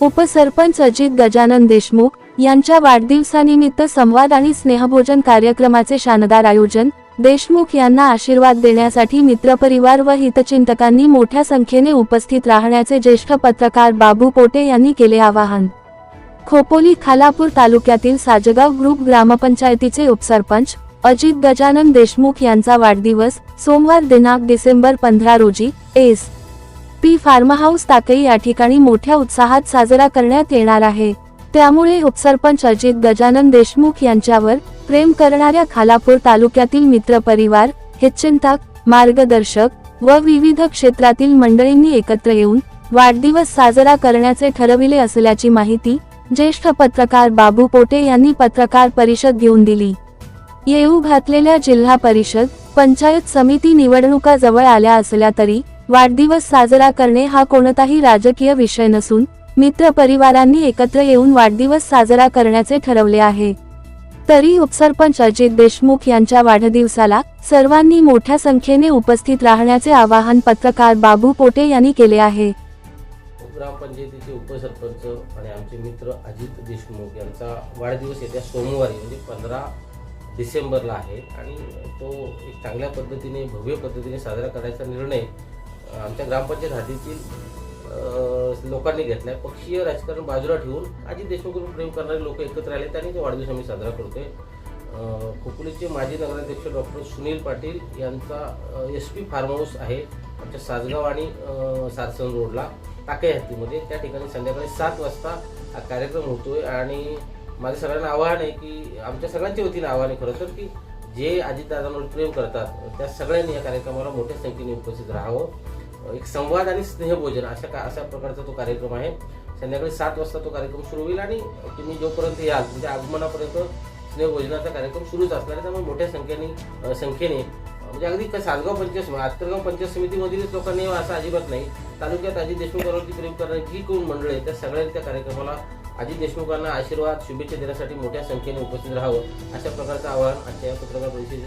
उपसरपंच अजित गजानन देशमुख यांच्या वाढदिवसानिमित्त संवाद आणि स्नेहभोजन कार्यक्रमाचे शानदार आयोजन। देशमुख यांना आशीर्वाद देण्यासाठी मित्रपरिवार व हितचिंतकांनी मोठ्या संख्येने उपस्थित राहण्याचे ज्येष्ठ पत्रकार बाबू पोटे यांनी केले आवाहन। खोपोली खालापूर तालुक्यातील साजगाव ग्रुप ग्रामपंचायतीचे उपसरपंच अजित गजानन देशमुख यांचा वाढदिवस सोमवार दिनांक डिसेंबर 15 रोजी एस.पी. फार्महाऊस ताकई या ठिकाणी मोठ्या उत्साहात साजरा करण्यात येणार आहे। त्यामुळे उपसरपंच अजित गजानन देशमुख यांच्यावर प्रेम करणाऱ्या खालापूर तालुक्यातील मित्रपरिवार, हितचिंतक, मार्गदर्शक व विविध क्षेत्रातील मंडळींनी एकत्र येऊन वाढदिवस साजरा करण्याचे ठरविले असल्याची माहिती ज्येष्ठ पत्रकार बाबू पोटे यांनी पत्रकार परिषद घेऊन दिली। येऊ घातलेल्या जिल्हा परिषद, पंचायत समिती निवडणुका जवळ आल्या असल्या तरी वाढदिवस साजरा करणे हा कोणताही राजकीय विषय नसून मित्रपरिवारांनी एकत्र येऊन वाढदिवस साजरा करण्याचे ठरवले आहे। तरी उपसरपंच अजित देशमुख यांच्या वाढदिवसाला सर्वांनी मोठ्या संख्येने उपस्थित राहण्याचे आवाहन पत्रकार बाबू पोटे यांनी केले आहे। ग्रामपंचायतीचे उपसरपंच आणि आमचे मित्र अजित देशमुख यांचा वाढदिवस येत्या सोमवारी म्हणजे 15 डिसेंबरला आहे आणि तो एक चांगल्या पद्धतीने भव्य पद्धतीने साजरा करायचा निर्णय आमच्या ग्रामपंचायत हद्दीतील लोकांनी घेतलाय। पक्षीय राजकारण बाजूला ठेवून अजित देशमुखांवर प्रेम करणारे लोक एकत्र आले आणि तो वाढदिवस आम्ही साजरा करतोय। खोपोलीचे माजी नगराध्यक्ष डॉक्टर सुनील पाटील यांचा एस.पी. फार्महाऊस आहे आमच्या सासगाव आणि सारसन रोडला टाकई हद्दीमध्ये। त्या ठिकाणी संध्याकाळी 7 वाजता हा कार्यक्रम होतोय आणि माझं सगळ्यांना आवाहन आहे की आमच्या सगळ्यांच्या वतीने आवाहन आहे खरं तर की जे अजितदादांवर प्रेम करतात त्या सगळ्यांनी या कार्यक्रमाला मोठ्या संख्येने उपस्थित राहावं। एक संवाद आणि स्नेहभोजन अशा प्रकारचा तो कार्यक्रम आहे। संध्याकाळी 7 वाजता तो कार्यक्रम सुरू होईल आणि तुम्ही जोपर्यंत याल म्हणजे आगमनापर्यंत स्नेहभोजनाचा कार्यक्रम सुरूच असणार आहे। त्यामुळे मोठ्या संख्येने म्हणजे अगदी सासगाव पंचायत आत्तरगाव पंचायत समितीमधीलच लोकांनी असं अजिबात नाही, तालुक्यात अजित देशमुखांवरती प्रेम करणारी जी कोण मंडळ आहे त्या सगळ्यांनी त्या कार्यक्रमाला अजित देशमुखांना आशीर्वाद शुभेच्छा देण्यासाठी मोठ्या संख्येने उपस्थित राहावं अशा प्रकारचं आवाहन आजच्या पत्रकार परिषदेत